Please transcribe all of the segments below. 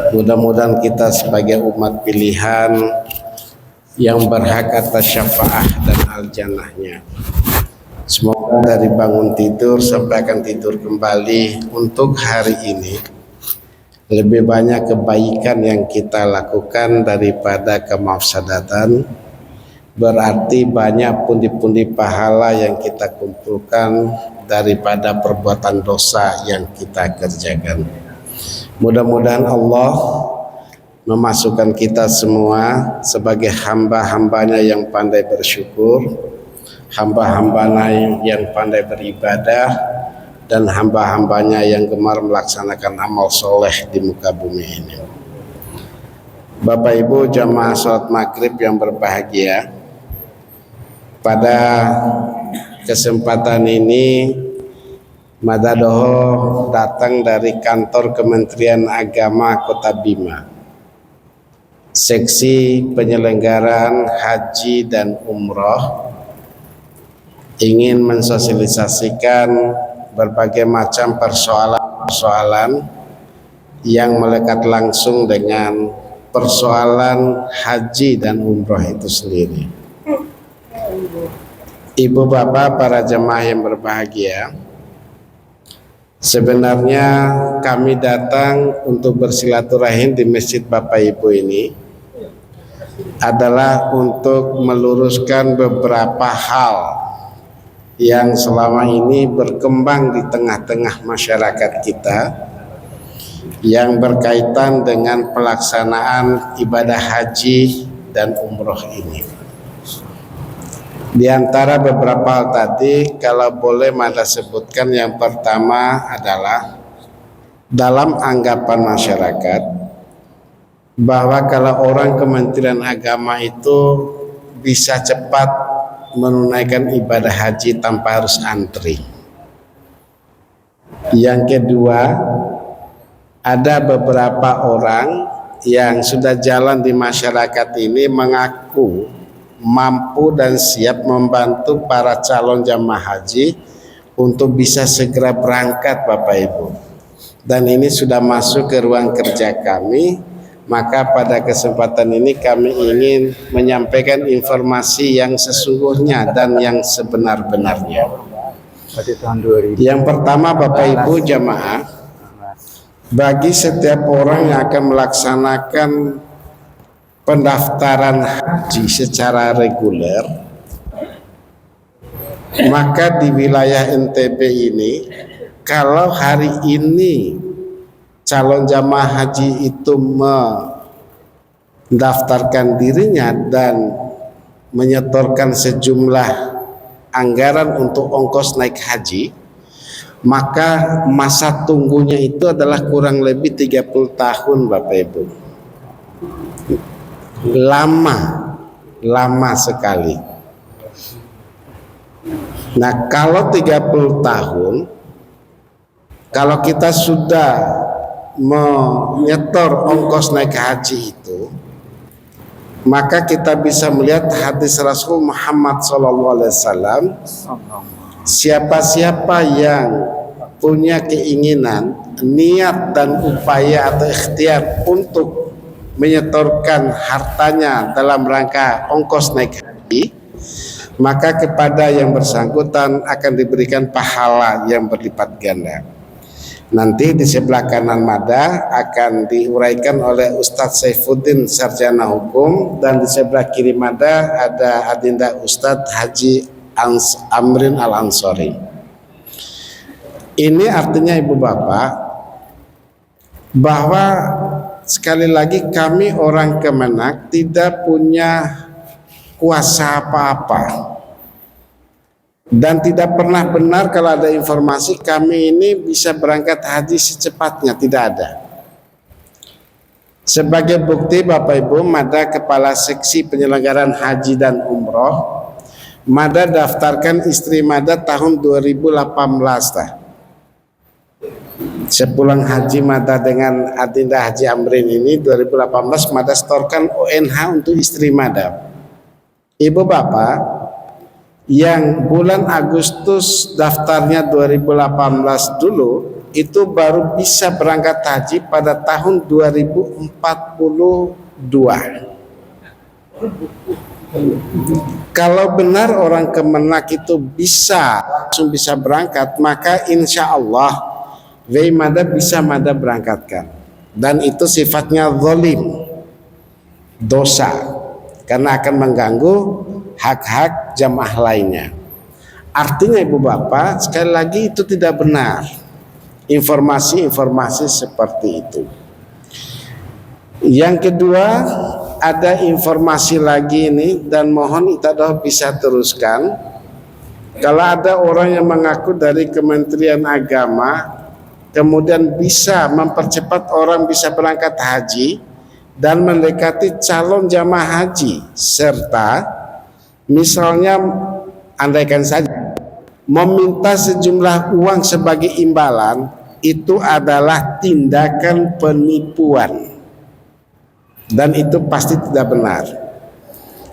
Mudah-mudahan kita sebagai umat pilihan yang berhak atas syafaah dan al-jannahnya. Semoga dari bangun tidur sampai akan tidur kembali untuk hari ini lebih banyak kebaikan yang kita lakukan daripada kemafsadatan. Berarti banyak pundi-pundi pahala yang kita kumpulkan daripada perbuatan dosa yang kita kerjakan. Mudah-mudahan Allah memasukkan kita semua sebagai hamba-hambanya yang pandai bersyukur, hamba-hambanya yang pandai beribadah, dan hamba-hambanya yang gemar melaksanakan amal soleh di muka bumi ini. Bapak Ibu jamaah salat maghrib yang berbahagia, pada kesempatan ini Madadoho datang dari kantor Kementerian Agama Kota Bima, seksi penyelenggaraan haji dan umroh, ingin mensosialisasikan berbagai macam persoalan-persoalan yang melekat langsung dengan persoalan haji dan umroh itu sendiri. Ibu bapak para jemaah yang berbahagia, sebenarnya kami datang untuk bersilaturahim di masjid Bapak Ibu ini adalah untuk meluruskan beberapa hal yang selama ini berkembang di tengah-tengah masyarakat kita yang berkaitan dengan pelaksanaan ibadah haji dan umroh ini. Di antara beberapa hal tadi, kalau boleh Mada sebutkan, yang pertama adalah dalam anggapan masyarakat bahwa kalau orang Kementerian Agama itu bisa cepat menunaikan ibadah haji tanpa harus antri. Yang kedua, ada beberapa orang yang sudah jalan di masyarakat ini mengaku mampu dan siap membantu para calon jamaah haji untuk bisa segera berangkat Bapak Ibu, dan ini sudah masuk ke ruang kerja kami. Maka pada kesempatan ini kami ingin menyampaikan informasi yang sesungguhnya dan yang sebenar-benarnya. Yang pertama Bapak Ibu jamaah, bagi setiap orang yang akan melaksanakan pendaftaran haji secara reguler, maka di wilayah NTB ini, kalau hari ini calon jamaah haji itu mendaftarkan dirinya dan menyetorkan sejumlah anggaran untuk ongkos naik haji, maka masa tunggunya itu adalah kurang lebih 30 tahun Bapak Ibu. Lama sekali. Nah, kalau 30 tahun, kalau kita sudah menyetor ongkos naik haji itu, maka kita bisa melihat hadis Rasul Muhammad SAW, siapa-siapa yang punya keinginan, niat dan upaya atau ikhtiar untuk menyetorkan hartanya dalam rangka ongkos naik haji, maka kepada yang bersangkutan akan diberikan pahala yang berlipat ganda. Nanti di sebelah kanan Mada akan diuraikan oleh Ustadz Saifuddin Sarjana Hukum, dan di sebelah kiri Mada ada Adinda Ustadz Haji Amrin Al-Ansori. Ini artinya Ibu Bapak bahwa sekali lagi kami orang Kemenak tidak punya kuasa apa-apa, dan tidak pernah benar kalau ada informasi kami ini bisa berangkat haji secepatnya, tidak ada. Sebagai bukti Bapak Ibu, Mada Kepala Seksi Penyelenggaraan Haji dan Umroh, Mada daftarkan istri Mada tahun 2018 Sepulang haji Mada dengan Adinda Haji Amrin ini 2018, Mada setorkan ONH untuk istri Mada. Ibu Bapak, yang bulan Agustus daftarnya 2018 dulu, itu baru bisa berangkat haji pada tahun 2042. Kalau benar orang Kemenak itu langsung bisa berangkat, maka insya Allah Mada bisa Mada berangkatkan. Dan itu sifatnya zalim, dosa, karena akan mengganggu hak-hak jamaah lainnya. Artinya ibu bapak, sekali lagi itu tidak benar informasi-informasi seperti itu. Yang kedua, ada informasi lagi ini, dan mohon Itadah bisa teruskan. Kalau ada orang yang mengaku dari Kementerian Agama kemudian bisa mempercepat orang bisa berangkat haji dan mendekati calon jamaah haji, serta misalnya andaikan saja meminta sejumlah uang sebagai imbalan, itu adalah tindakan penipuan. Dan itu pasti tidak benar.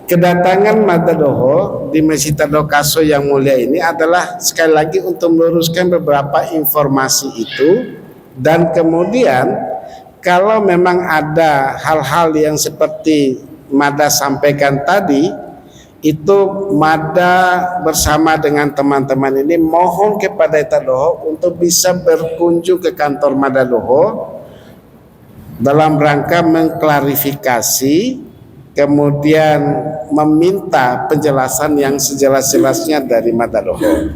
Kedatangan Madadoho di Masjid Tadokaso yang mulia ini adalah sekali lagi untuk meluruskan beberapa informasi itu. Dan kemudian kalau memang ada hal-hal yang seperti Mada sampaikan tadi, itu Mada bersama dengan teman-teman ini mohon kepada Tadoho untuk bisa berkunjung ke kantor Madadoho dalam rangka mengklarifikasi, kemudian meminta penjelasan yang sejelas-jelasnya dari Madadoho.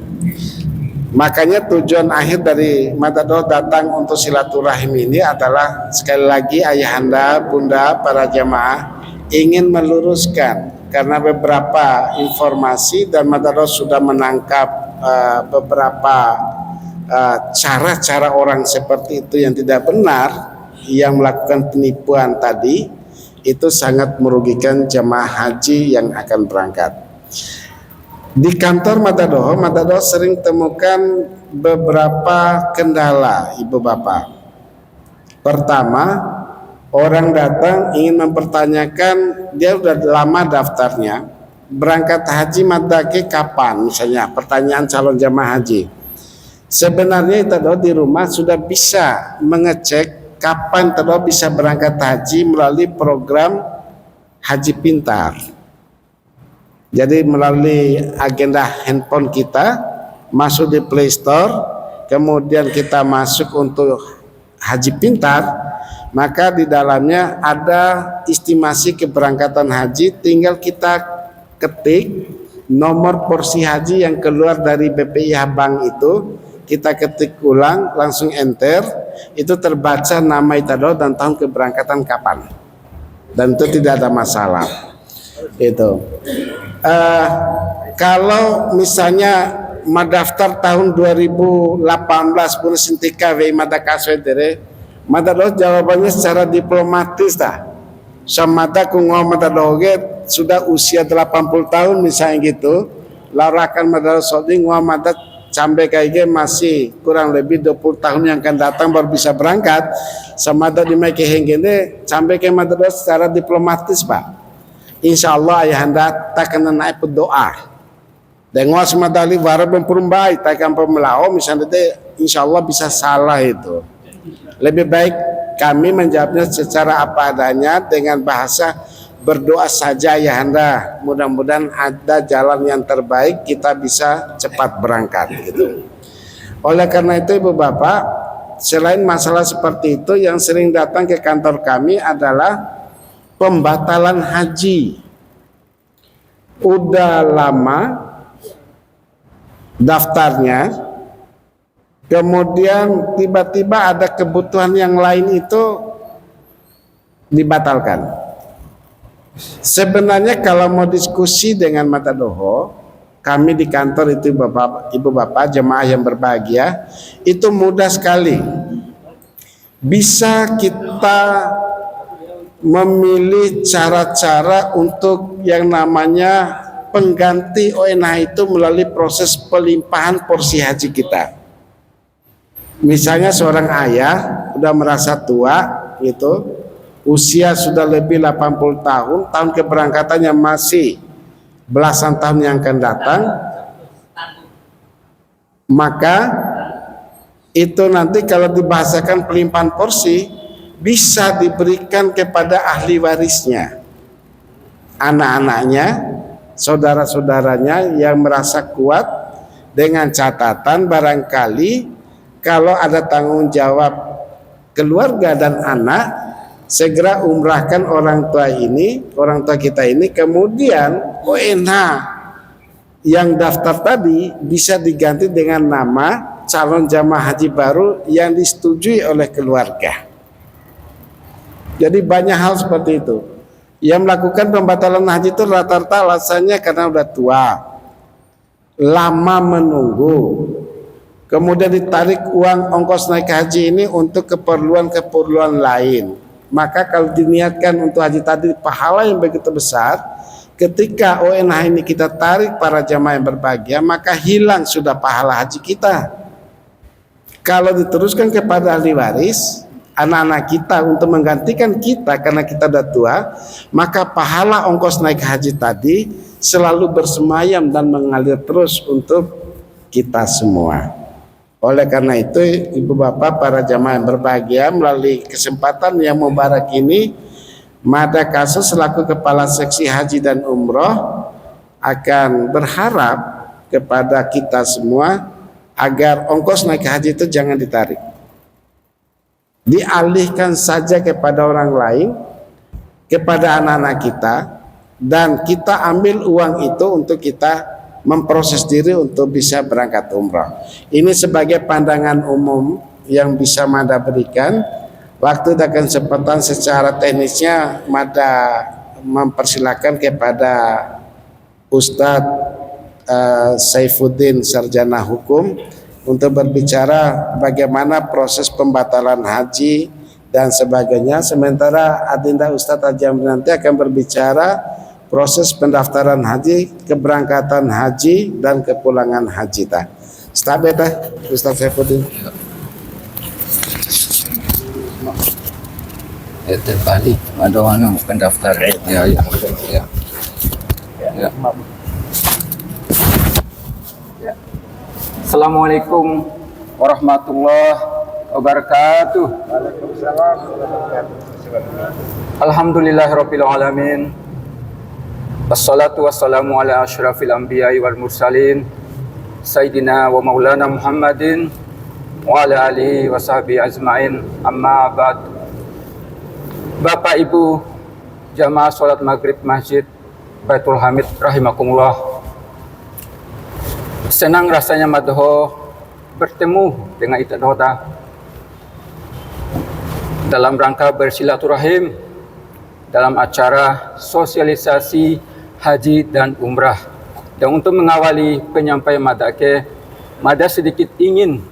Makanya tujuan akhir dari Madadoho datang untuk silaturahim ini adalah sekali lagi ayahanda, bunda, para jamaah ingin meluruskan, karena beberapa informasi dan Madadoho sudah menangkap beberapa cara-cara orang seperti itu yang tidak benar, yang melakukan penipuan tadi, itu sangat merugikan jamaah haji yang akan berangkat. Di kantor Madadoho sering temukan beberapa kendala ibu bapak. Pertama, orang datang ingin mempertanyakan, dia sudah lama daftarnya, berangkat haji Madake kapan, misalnya pertanyaan calon jamaah haji. Sebenarnya itu di rumah sudah bisa mengecek kapan Tadoh bisa berangkat haji melalui program Haji Pintar. Jadi melalui agenda handphone kita, masuk di Play Store, kemudian kita masuk untuk Haji Pintar, maka di dalamnya ada estimasi keberangkatan haji, tinggal kita ketik nomor porsi haji yang keluar dari BPIH Bank itu, kita ketik ulang, langsung enter, itu terbaca nama Itadoh dan tahun keberangkatan kapan, dan itu tidak ada masalah. Itu kalau misalnya madaftar tahun 2018 pun sintika ve madakaso dere Madadoh jawabannya secara diplomatis dah. Samada kungwa Madadoh sudah usia 80 tahun misalnya gitu, larakan Madadoh soding wa madat sampai kayak masih kurang lebih 20 tahun yang akan datang baru bisa berangkat. Samada di Mekah gini sampai ke Madadoh secara diplomatis pak. Insya Allah ayahanda tak kena naik berdoa. Dengan semadali warab memperumbai tak akan pemelao misalnya insya Allah bisa salah itu. Lebih baik kami menjawabnya secara apa adanya dengan bahasa berdoa saja ayahanda. Mudah-mudahan ada jalan yang terbaik, kita bisa cepat berangkat gitu. Oleh karena itu ibu bapak, selain masalah seperti itu, yang sering datang ke kantor kami adalah pembatalan haji. Udah lama daftarnya, kemudian tiba-tiba ada kebutuhan yang lain itu dibatalkan. Sebenarnya kalau mau diskusi dengan Madadoho, kami di kantor itu bapak, ibu bapak jemaah yang berbahagia, itu mudah sekali. Bisa kita memilih cara-cara untuk yang namanya pengganti ONH itu melalui proses pelimpahan porsi haji kita. Misalnya seorang ayah udah merasa tua gitu, usia sudah lebih 80 tahun, tahun keberangkatannya masih belasan tahun yang akan datang, maka itu nanti kalau dibahasakan pelimpahan porsi bisa diberikan kepada ahli warisnya, anak-anaknya, saudara-saudaranya yang merasa kuat, dengan catatan barangkali kalau ada tanggung jawab keluarga dan anak, segera umrahkan orang tua kita ini, kemudian ONH yang daftar tadi bisa diganti dengan nama calon jamaah haji baru yang disetujui oleh keluarga. Jadi banyak hal seperti itu. Yang melakukan pembatalan haji itu rata-rata alasannya karena udah tua, lama menunggu, kemudian ditarik uang ongkos naik haji ini untuk keperluan lain. Maka kalau diniatkan untuk haji tadi pahala yang begitu besar, ketika ONH ini kita tarik para jamaah yang berbahagia, maka hilang sudah pahala haji kita. Kalau diteruskan kepada ahli waris, anak-anak kita untuk menggantikan kita karena kita sudah tua, maka pahala ongkos naik haji tadi selalu bersemayam dan mengalir terus untuk kita semua. Oleh karena itu, ibu bapak para jamaah yang berbahagia, melalui kesempatan yang mubarak ini, Mada Kasus selaku kepala seksi haji dan umroh akan berharap kepada kita semua agar ongkos naik haji itu jangan ditarik, dialihkan saja kepada orang lain, kepada anak-anak kita, dan kita ambil uang itu untuk kita memproses diri untuk bisa berangkat umrah. Ini sebagai pandangan umum yang bisa Mada berikan. Waktu dan kesempatan secara teknisnya Mada mempersilakan kepada Ustadz Saifuddin Sarjana Hukum untuk berbicara bagaimana proses pembatalan haji dan sebagainya. Sementara Adinda Ustadz Ajam nanti akan berbicara proses pendaftaran haji, keberangkatan haji, dan kepulangan haji. Stop ya, Ustaz Saifuddin. Terbalik, ada orang pendaftar. Ya. Assalamualaikum warahmatullahi wabarakatuh. Alhamdulillahirabbil alamin. Wassalatu wassalamu ala asyrafil anbiya'i wal mursalin Sayyidina wa maulana Muhammadin wa ala alihi wa sahbihi ajma'in, amma ba'd. Bapak Ibu jamaah sholat maghrib Masjid Baitul Hamid rahimakumullah, senang rasanya Madho bertemu dengan Ita Dota dalam rangka bersilaturahim dalam acara sosialisasi haji dan umrah. Dan untuk mengawali penyampaian Mada sedikit ingin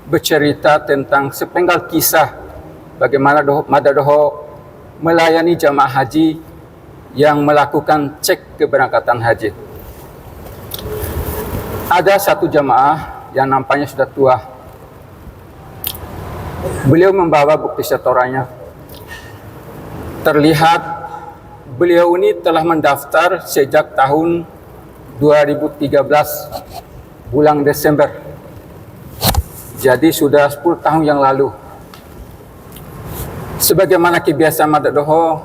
bercerita tentang sepenggal kisah bagaimana Mada melayani jamaah haji yang melakukan cek keberangkatan haji. Ada satu jamaah yang nampaknya sudah tua. Beliau membawa bukti setorannya. Terlihat beliau ini telah mendaftar sejak tahun 2013 bulan Desember. Jadi sudah 10 tahun yang lalu. Sebagaimana kebiasaan Madadoho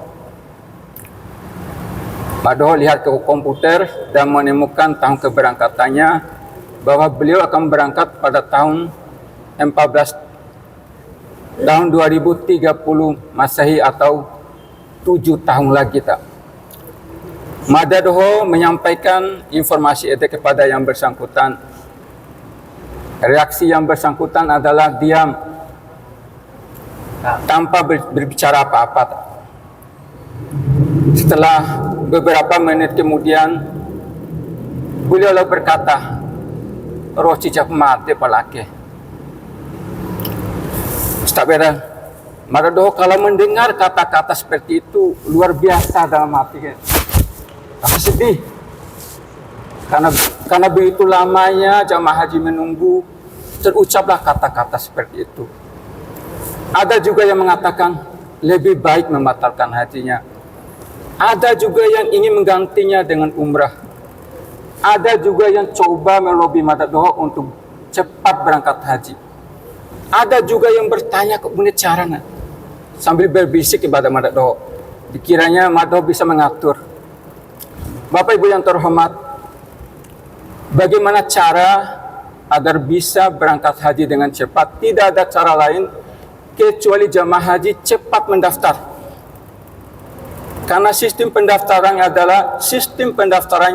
lihat ke komputer dan menemukan tahun keberangkatannya bahwa beliau akan berangkat pada tahun 2030 Masehi atau 7 tahun lagi. Madadoho menyampaikan informasi itu kepada yang bersangkutan. Reaksi yang bersangkutan adalah diam, tanpa berbicara apa-apa. Setelah beberapa menit kemudian, beliau berkata, "Roh cicak mati palake." Stabera, Madadoho kalau mendengar kata-kata seperti itu luar biasa dalam hati. Aku sedih karena begitu lamanya jamaah haji menunggu, terucaplah kata-kata seperti itu. Ada juga yang mengatakan lebih baik membatalkan hajinya. Ada juga yang ingin menggantinya dengan umrah. Ada juga yang coba melobi Madadoho untuk cepat berangkat haji. ada juga yang bertanya kemudian caranya sambil berbisik kepada Madado. Dikiranya Madado bisa mengatur. Bapak Ibu yang terhormat, bagaimana cara agar bisa berangkat haji dengan cepat? Tidak ada cara lain kecuali jamaah haji cepat mendaftar. Karena sistem pendaftarannya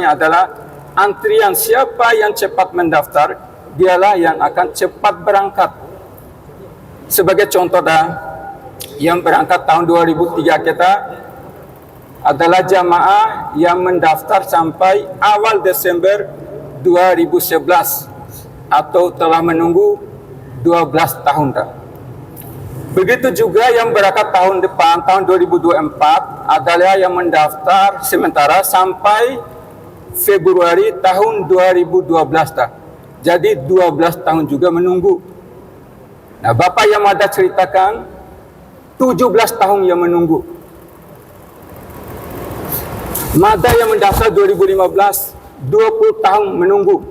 adalah antrian, siapa yang cepat mendaftar, dialah yang akan cepat berangkat. Sebagai contoh yang berangkat tahun 2003 kita adalah jamaah yang mendaftar sampai awal Desember 2011 atau telah menunggu 12 tahun dah. Begitu juga yang berangkat tahun depan, tahun 2024 adalah yang mendaftar sementara sampai Februari tahun 2012 dah. Jadi 12 tahun juga menunggu. Nah, Bapak yang ada ceritakan 17 tahun yang menunggu. Mada yang mendaftar 2015, 20 tahun menunggu.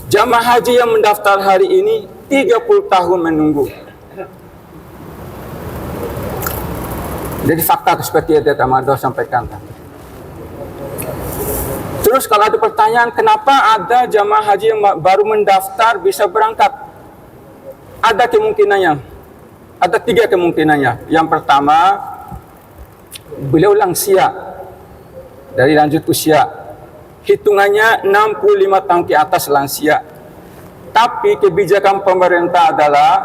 Jamaah haji yang mendaftar hari ini 30 tahun menunggu. Jadi fakta seperti itu yang Mada sampaikan. Terus kalau ada pertanyaan, kenapa ada jamaah haji yang baru mendaftar bisa berangkat? Ada kemungkinannya. Ada 3 kemungkinannya. Yang pertama, beliau lansia dari lanjut usia. Hitungannya 65 tahun ke atas lansia. Tapi kebijakan pemerintah adalah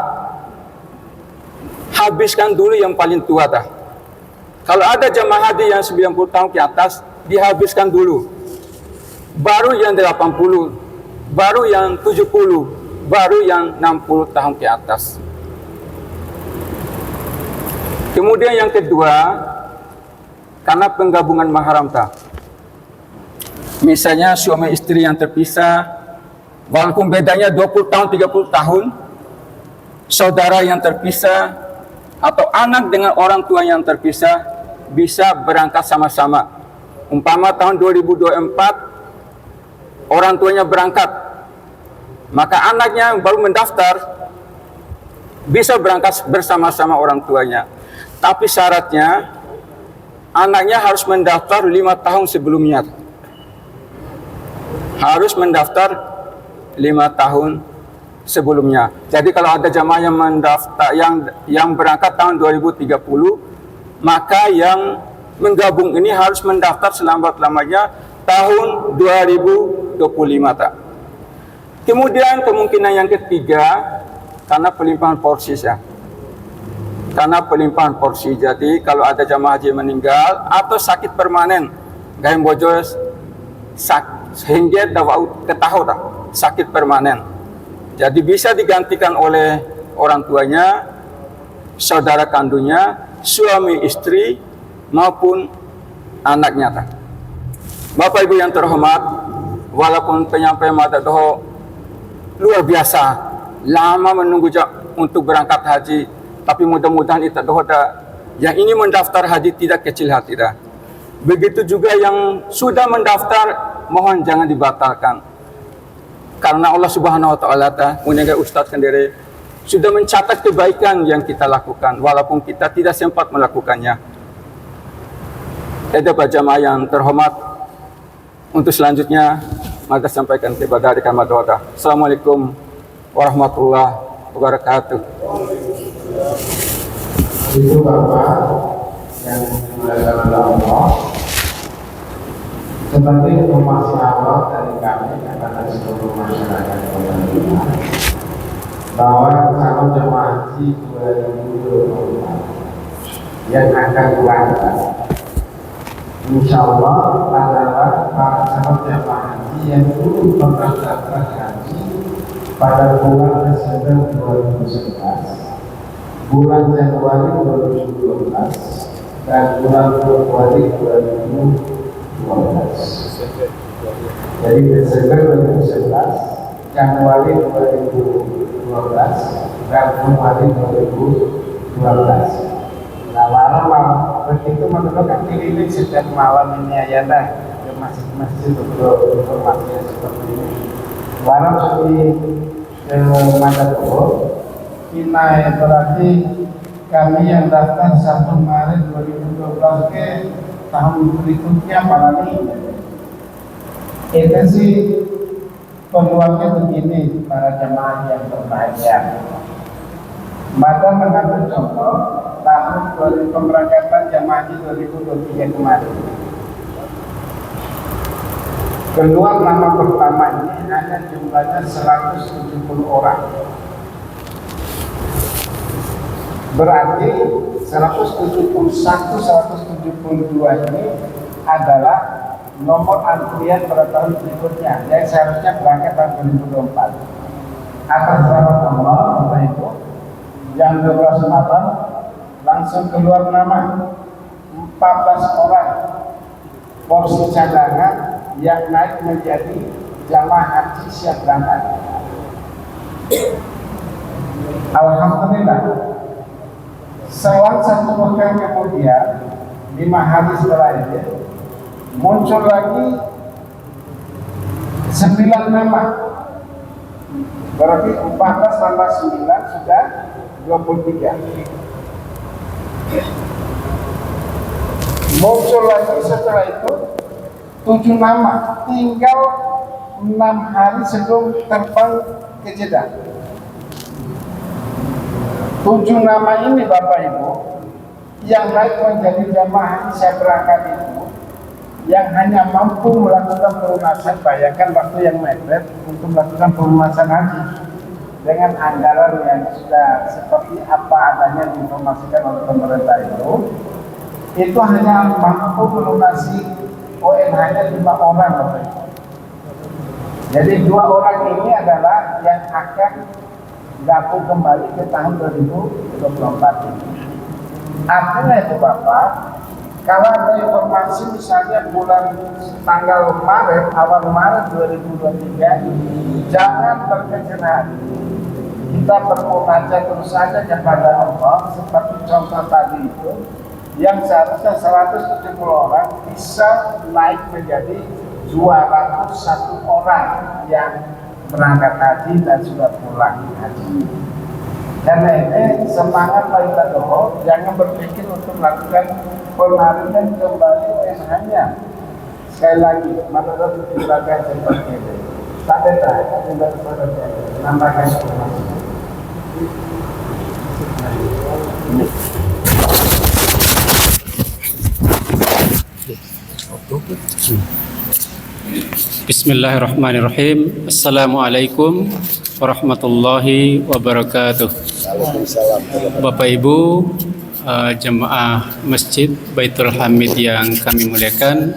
habiskan dulu yang paling tua dah. Kalau ada jamaah haji yang 90 tahun ke atas, dihabiskan dulu. Baru yang 80, baru yang 70, baru yang 60 tahun ke atas. Kemudian yang kedua, karena penggabungan mahram tak. Misalnya suami istri yang terpisah, walaupun bedanya 20 tahun, 30 tahun, saudara yang terpisah, atau anak dengan orang tua yang terpisah, bisa berangkat sama-sama. Umpama tahun 2024, orang tuanya berangkat, maka anaknya yang baru mendaftar bisa berangkat bersama-sama orang tuanya. Tapi syaratnya anaknya harus mendaftar 5 tahun sebelumnya. Harus mendaftar 5 tahun sebelumnya. Jadi kalau ada jamaah yang mendaftar yang berangkat tahun 2030, maka yang menggabung ini harus mendaftar selambat-lambatnya tahun 2025 tak. Kemudian kemungkinan yang ketiga, karena pelimpahan porsi ya. Karena pelimpahan porsi, jadi kalau ada jamaah haji meninggal atau sakit permanen, gayam bojos sehingga dapat ketahui tak sakit permanen. Jadi bisa digantikan oleh orang tuanya, saudara kandungnya, suami istri maupun anaknya tak. Bapak Ibu yang terhormat, walaupun penyampaian mata doho luar biasa, lama menunggu untuk berangkat haji, tapi mudah-mudahan itu doho yang ini mendaftar haji tidak kecil hati dah. Begitu juga yang sudah mendaftar, mohon jangan dibatalkan. Karena Allah Subhanahu wa taala menjaga Ustaz sendiri sudah mencatat kebaikan yang kita lakukan walaupun kita tidak sempat melakukannya. Para jamaah yang terhormat, untuk selanjutnya maka sampaikan kepada rekan Madawada. Assalamualaikum warahmatullahi wabarakatuh. Itu Bapak yang dimuliakan oleh Allah, sebagai informasi awal dari kami kepada seluruh masyarakat Kota Bima, bahwa calon jemaah haji 2024 yang akan berangkat, insya Allah adalah para calon jemaah haji yang dulu mendaftar haji pada bulan Desember 2011, bulan Januari 2012, dan bulan Februari 2012. Jadi Desember 2011, Januari 2012, dan Februari 2012. Nah, malam begitu menentukan diri setiap malam ini ya dah ke masjid-masjid untuk informasi seperti ini. Malam seperti Madado Inai berarti kami yang daftar 1 Maret 2012 ke tahun berikutnya malah nih. Itu sih peluangnya begini para jemaah yang berbahagia. Maka mengambil contoh tahun pemberangkatan jemaah haji 2023 kemarin. Keluar nama pertama ini hanya jumlahnya 170 orang. Berarti 171, 172 ini adalah nomor antrian pada tahun berikutnya yang seharusnya berangkat tahun 2024. Atas nama Allah, Bapak Ibu, yang 12 malam langsung keluar nama 14 orang porsi cadangan yang naik menjadi jamaah haji siap berangkat. Alhamdulillah, selang 1 pekan kemudian, 5 hari setelah itu muncul lagi 9 nama. Berarti 14 tambah 9 sudah 23. Muncul lagi setelah itu 7 nama, tinggal 6 hari sebelum terbang ke Jeddah. 7 nama ini Bapak Ibu yang naik menjadi jamaah haji siap berangkat itu, yang hanya mampu melakukan pelunasan, bayangkan waktu yang mepet untuk melakukan pelunasan haji dengan anggaran yang sudah seperti apa adanya diinformasikan oleh pemerintah itu hanya mampu melunasi ONH-nya 5 orang Bapak Ibu. Jadi 2 orang ini adalah yang akan gabung kembali ke tahun 2024 ini. Artinya itu Bapak, kalau ada informasi misalnya bulan tanggal Maret, awal Maret 2023, jangan terkejut hati. Kita bermunajat terus saja kepada Allah, seperti contoh tadi itu, yang seharusnya 170 orang bisa naik menjadi 201 orang yang berangkat haji dan sudah pulang haji. Karena ini semangat Pak Doho, jangan berpikir untuk melakukan penarikan kembali ONH-nya. Sekali lagi, menurut lembaga seperti ini, sampai tadi nambahkan informasi. Bismillahirrahmanirrahim. Assalamualaikum warahmatullahi wabarakatuh. Bapak Ibu, jemaah Masjid Baitul Hamid yang kami muliakan,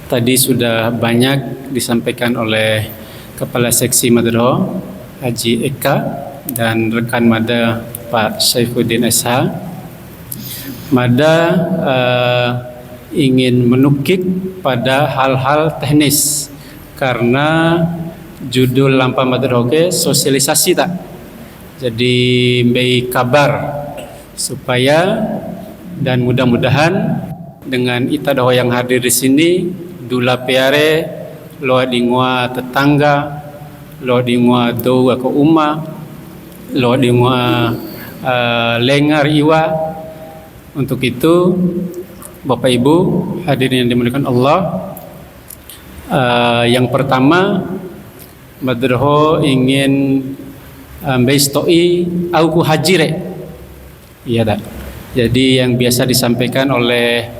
tadi sudah banyak disampaikan oleh Kepala Seksi Madro Haji Eka dan rekan Mada Pak Saifuddin SH. Mada ingin menukik pada hal-hal teknis karena judul lampa madroge sosialisasi tak. Jadi mbei kabar supaya dan mudah-mudahan dengan itadoh yang hadir di sini dula peare lo dingwa tetangga, lo dingwa do ke umma, lo dingwa lengar iwa. Untuk itu Bapak Ibu hadirin yang dimuliakan Allah, yang pertama Madroho ingin bestoi auku hajire, iya dah. Jadi yang biasa disampaikan oleh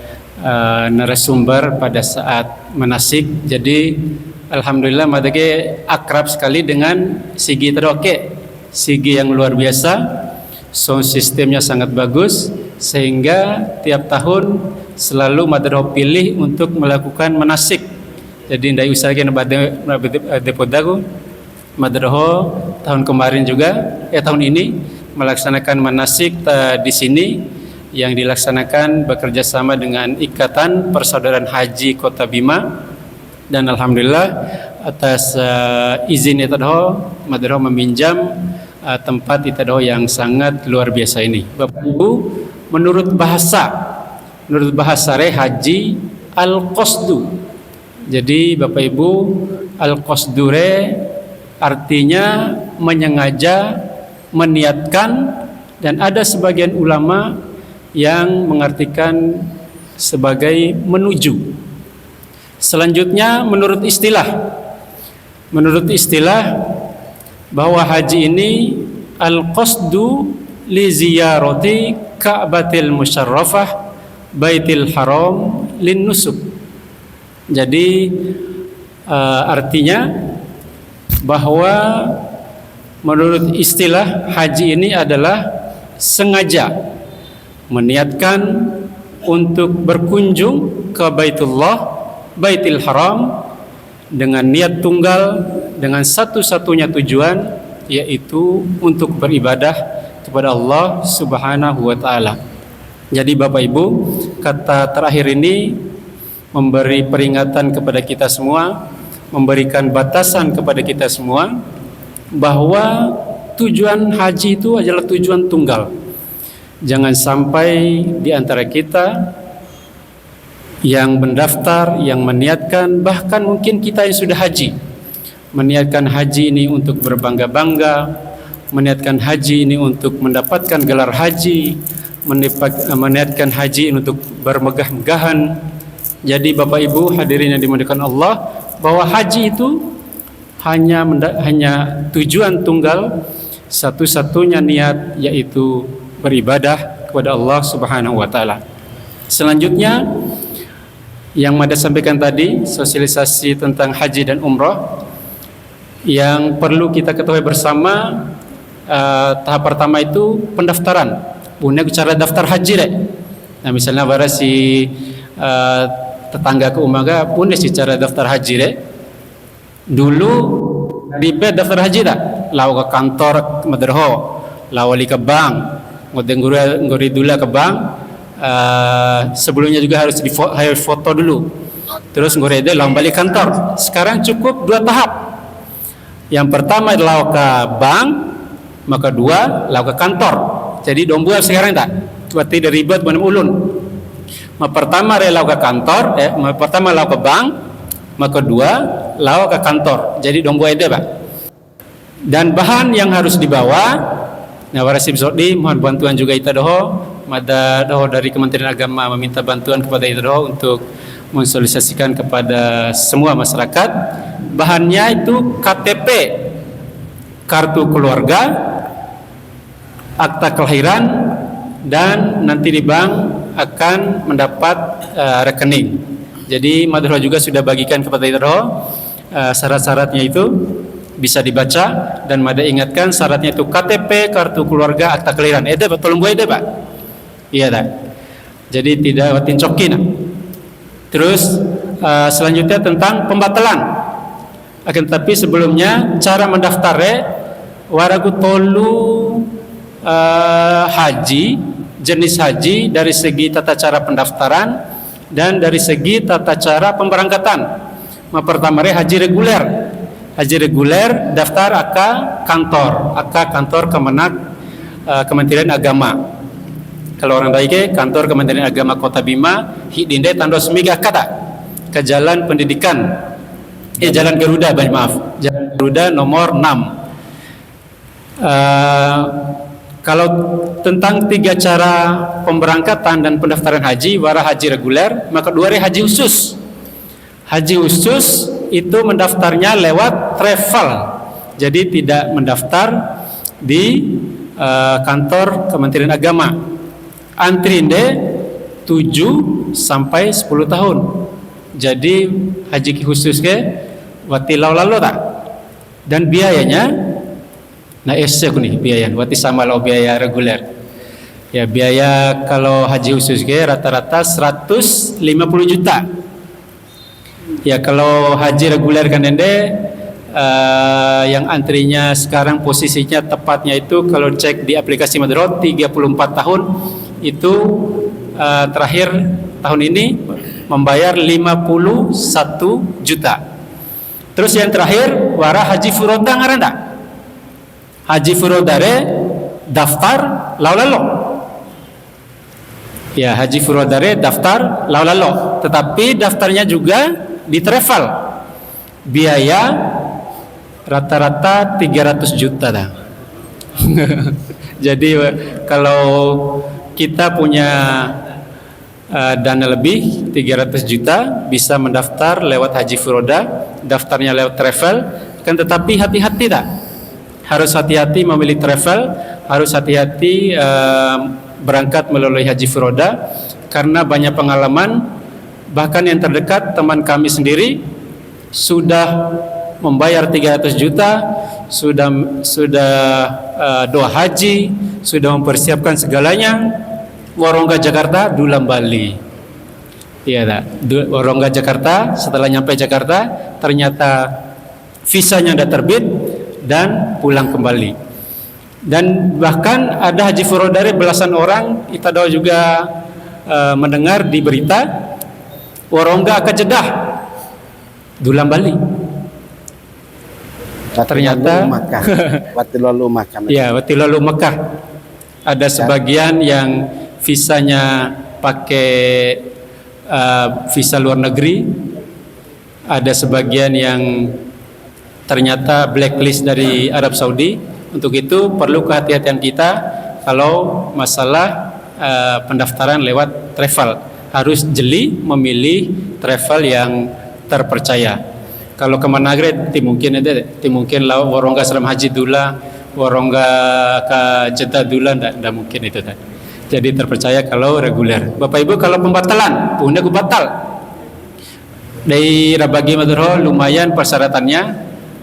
narasumber pada saat manasik. Jadi alhamdulillah madage akrab sekali dengan sigi teroke, sigi yang luar biasa, sound sistemnya sangat bagus sehingga tiap tahun selalu Madroho pilih untuk melakukan manasik. Jadi ndai usahakan depot dagu Madroho tahun kemarin juga tahun ini melaksanakan manasik di sini yang dilaksanakan bekerja sama dengan Ikatan Persaudaraan Haji Kota Bima, dan alhamdulillah atas izin Itadoho Madroho meminjam tempat Itadoho yang sangat luar biasa ini. Bapak Ibu, menurut bahasa haji al-qasdu. Jadi Bapak Ibu, al-qasdure artinya menyengaja, meniatkan, dan ada sebagian ulama yang mengartikan sebagai menuju. Selanjutnya menurut istilah bahwa haji ini al-qasdu li ziyarati Ka'batil Musyarrafah Baitil Haram lin nusuk. Jadi artinya bahwa menurut istilah haji ini adalah sengaja meniatkan untuk berkunjung ke Baitul Haram dengan niat tunggal, dengan satu-satunya tujuan, yaitu untuk beribadah kepada Allah Subhanahu wa taala. Jadi Bapak Ibu, kata terakhir ini memberi peringatan kepada kita semua, memberikan batasan kepada kita semua bahwa tujuan haji itu adalah tujuan tunggal. Jangan sampai di antara kita yang mendaftar, yang meniatkan, bahkan mungkin kita yang sudah haji, meniatkan haji ini untuk berbangga-bangga, meniatkan haji ini untuk mendapatkan gelar haji, meniatkan haji ini untuk bermegah-megahan. Jadi Bapak Ibu hadirin yang dimuliakan Allah, bahwa haji itu hanya tujuan tunggal, satu-satunya niat, yaitu beribadah kepada Allah Subhanahu wa taala. Selanjutnya yang Mada sampaikan tadi, sosialisasi tentang haji dan umrah, yang perlu kita ketahui bersama. Tahap pertama itu pendaftaran. Punya cara daftar haji deh. Nah misalnya bara si tetangga ke umaga punya si cara daftar haji deh. Dulu ribet daftar haji dah. Law ke kantor madraho, lawali ke bank, ngori dulu ke bank. Sebelumnya juga harus foto dulu, terus ngorede langsung balik kantor. Sekarang cukup 2 tahap. Yang pertama adalah ke bank, maka 2 lalu ke kantor. Jadi dombuat sekarang tak berarti dari ribet benar ulun. Pertama lalu ke kantor, pertama lalu ke bank, maka 2 lalu ke kantor. Jadi dombuat ide Pak. Dan bahan yang harus dibawa, nah warasib Zodi mohon bantuan juga kita Mada dari Kementerian Agama meminta bantuan kepada itu untuk mensosialisasikan kepada semua masyarakat. Bahannya itu KTP, kartu keluarga, akta kelahiran, dan nanti di bank akan mendapat rekening. Jadi Madura juga sudah bagikan kepada itu syarat-syaratnya itu bisa dibaca, dan Mada ingatkan syaratnya itu KTP, kartu keluarga, akta kelahiran. Itu betul buat Pak. Iya tak. Jadi tidak watin cokin. Terus selanjutnya tentang pembatalan. Akan tetapi sebelumnya cara mendaftar waragu tolu haji, jenis haji dari segi tata cara pendaftaran dan dari segi tata cara pemberangkatan. Pertama haji reguler. Haji reguler daftar AK kantor Kemenak, Kementerian Agama. Kalau orang baik kantor Kementerian Agama Kota Bima, hidinde Tandos Miga kata ke Jalan Pendidikan, Jalan Garuda, Jalan Garuda nomor 6. Kalau tentang 3 cara pemberangkatan dan pendaftaran haji, wara haji reguler, maka 2 haji khusus. Haji khusus itu mendaftarnya lewat travel, jadi tidak mendaftar di kantor Kementerian Agama. Antrinde 7 sampai 10 tahun. Jadi haji khusus wati lalu tak. Dan biayanya nah nih biaya wati sama lo biaya reguler. Ya biaya kalau haji khusus rata-rata 150 juta. Ya kalau haji reguler kan yang antrinya sekarang posisinya tepatnya itu kalau cek di aplikasi Madrot 34 tahun itu terakhir tahun ini membayar 51 juta. Terus yang terakhir wara haji furoda ngaranda. Haji furodare daftar laulalo. Ya haji furodare daftar laulalo. Tetapi daftarnya juga di travel. Biaya rata-rata 300 juta dah. Jadi kalau kita punya dana lebih 300 juta bisa mendaftar lewat Haji Furoda, daftarnya lewat travel, kan tetapi hati-hati tak? Harus hati-hati memilih travel, harus hati-hati berangkat melalui Haji Furoda karena banyak pengalaman, bahkan yang terdekat teman kami sendiri sudah membayar 300 juta, sudah doa haji, sudah mempersiapkan segalanya, Warongga Jakarta, Dulam Bali. Iya tak? Warongga Jakarta, setelah nyampe Jakarta, ternyata visanya sudah terbit dan pulang kembali. Dan bahkan ada haji furodari belasan orang, kita tahu juga mendengar di berita, Warongga ke Jeddah, Dulam Bali. Ternyata Wati lalu Makkah. Ya, Wati lalu Mekah. Ada sebagian yang visanya pakai visa luar negeri, ada sebagian yang ternyata blacklist dari Arab Saudi. Untuk itu perlu kehati-hatian kita kalau masalah pendaftaran lewat travel. Harus jeli memilih travel yang terpercaya. Kalau ke Managre, mungkin lawan Warongga Asram Haji Dula, Warongga ke Jeddah Dula, tidak mungkin itu. Jadi terpercaya kalau reguler. Bapak Ibu, kalau pembatalan, punya aku batal. Dari Rabagi Maduro lumayan persyaratannya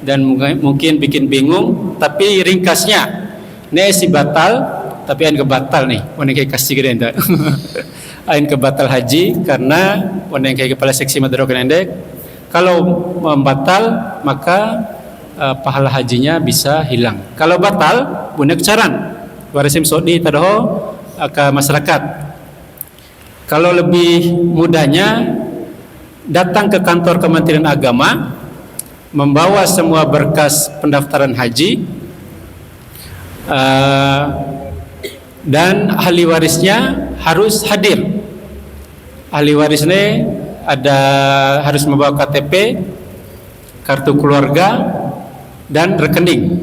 dan mungkin bikin bingung, tapi ringkasnya, ini si batal, tapi ain kebatal nih, waneng kayak kasih gede enggak? Ain kebatal haji karena waneng kayak kepala seksi Maduro kenendek. Kalau membatal maka pahala hajinya bisa hilang. Kalau batal, punya kecaran. Warisim sodi tadoho ke masyarakat. Kalau lebih mudahnya, datang ke kantor Kementerian Agama, membawa semua berkas pendaftaran haji, dan ahli warisnya harus hadir. Ahli warisnya harus membawa KTP, kartu keluarga, dan rekening.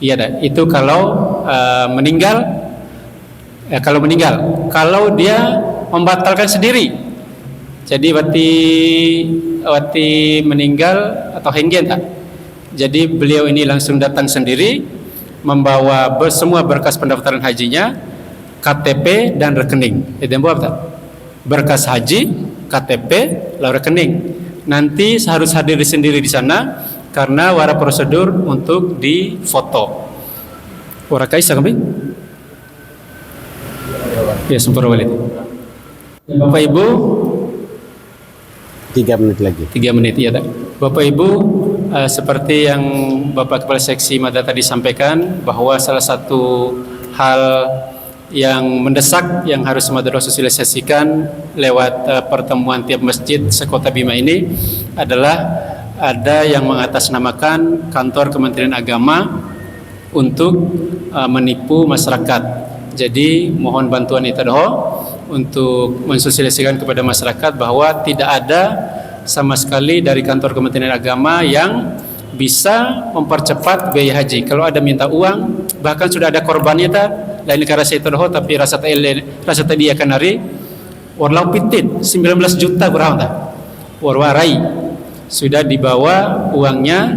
Iya, itu kalau meninggal. Kalau dia membatalkan sendiri, jadi wati meninggal atau henggen tak? Jadi beliau ini langsung datang sendiri, membawa semua berkas pendaftaran hajinya, KTP dan rekening. Itu yang buat tak? Berkas haji, KTP, lalu rekening. Nanti harus hadir sendiri di sana karena wara prosedur untuk difoto. Warakai kami? Ya, sempurna walid. Bapak Ibu, 3 menit lagi. 3 menit ya, tak? Bapak Ibu, seperti yang Bapak Kepala Seksi Mada tadi sampaikan, bahwa salah satu hal yang mendesak yang harus Madura sosialisasikan lewat pertemuan tiap masjid sekota Bima ini adalah ada yang mengatasnamakan kantor Kementerian Agama untuk menipu masyarakat. Jadi mohon bantuan itu untuk mensosialisasikan kepada masyarakat bahwa tidak ada sama sekali dari kantor Kementerian Agama yang bisa mempercepat biaya haji. Kalau ada minta uang, bahkan sudah ada korbannya lain negara saya tahu, tapi rasa tadi akan hari warlau pitit 19 juta berapa tak? Warwarai sudah dibawa uangnya,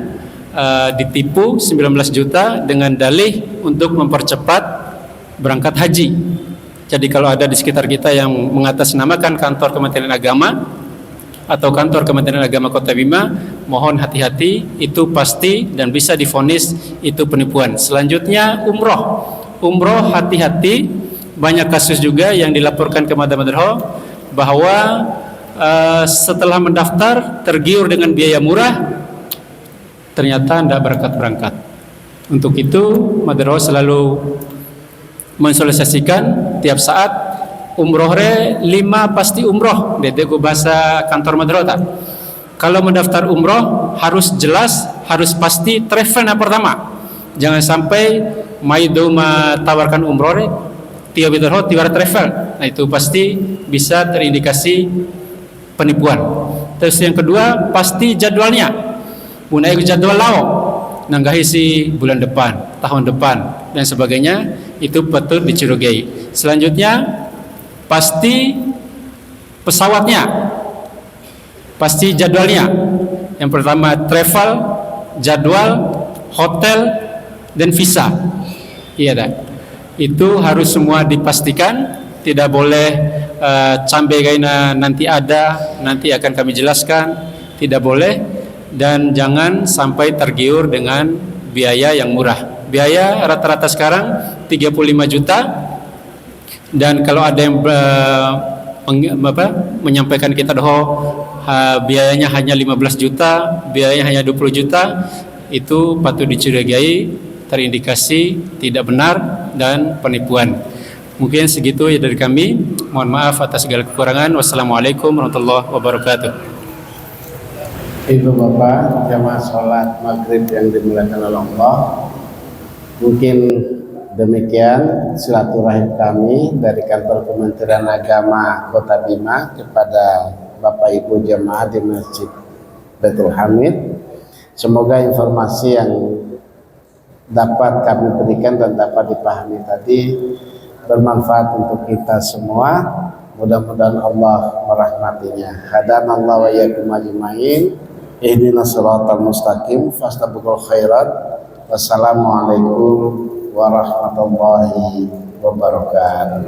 ditipu 19 juta dengan dalih untuk mempercepat berangkat haji. Jadi kalau ada di sekitar kita yang mengatasnamakan kantor Kementerian Agama atau kantor Kementerian Agama Kota Bima, mohon hati-hati, itu pasti dan bisa divonis itu penipuan. Selanjutnya umroh hati-hati. Banyak kasus juga yang dilaporkan ke Madro bahwa setelah mendaftar tergiur dengan biaya murah, ternyata tidak berangkat. Untuk itu Madro selalu mensosialisasikan tiap saat umroh 5 pasti umroh. Dedeku bahasa kantor Madro tak. Kalau mendaftar umroh harus jelas, harus pasti travel pertama. Jangan sampai Maido tawarkan umroh tiap travel. Nah itu pasti bisa terindikasi penipuan. Terus yang kedua pasti jadwalnya. Munai jadwal lao nanggahi si bulan depan, tahun depan. dan sebagainya, itu patut dicurigai. Selanjutnya, pasti pesawatnya, pasti jadwalnya. Yang pertama travel, jadwal, hotel, dan visa. Iya dah. Itu harus semua dipastikan. Tidak boleh sampai kaina nanti ada, nanti akan kami jelaskan. Tidak boleh, dan jangan sampai tergiur dengan biaya yang murah. Biaya rata-rata sekarang 35 juta, dan kalau ada yang menyampaikan kita biayanya hanya 15 juta, biayanya hanya 20 juta, itu patut dicurigai, terindikasi tidak benar dan penipuan. Mungkin segitu ya dari kami. Mohon maaf atas segala kekurangan. Wassalamualaikum warahmatullahi wabarakatuh. Ibu bapak jamaah sholat maghrib yang dimuliakan oleh Allah, mungkin demikian silaturahim kami dari kantor Kementerian Agama Kota Bima kepada Bapak Ibu jamaah di Masjid Baitul Hamid. Semoga informasi yang dapat kami berikan dan dapat dipahami tadi bermanfaat untuk kita semua. Mudah-mudahan Allah merahmatinya. Hadanallahu wa iyyakum ajmain. Ihdinas siratal mustaqim. Fastabiqul khairat. Wassalamualaikum warahmatullahi wabarakatuh.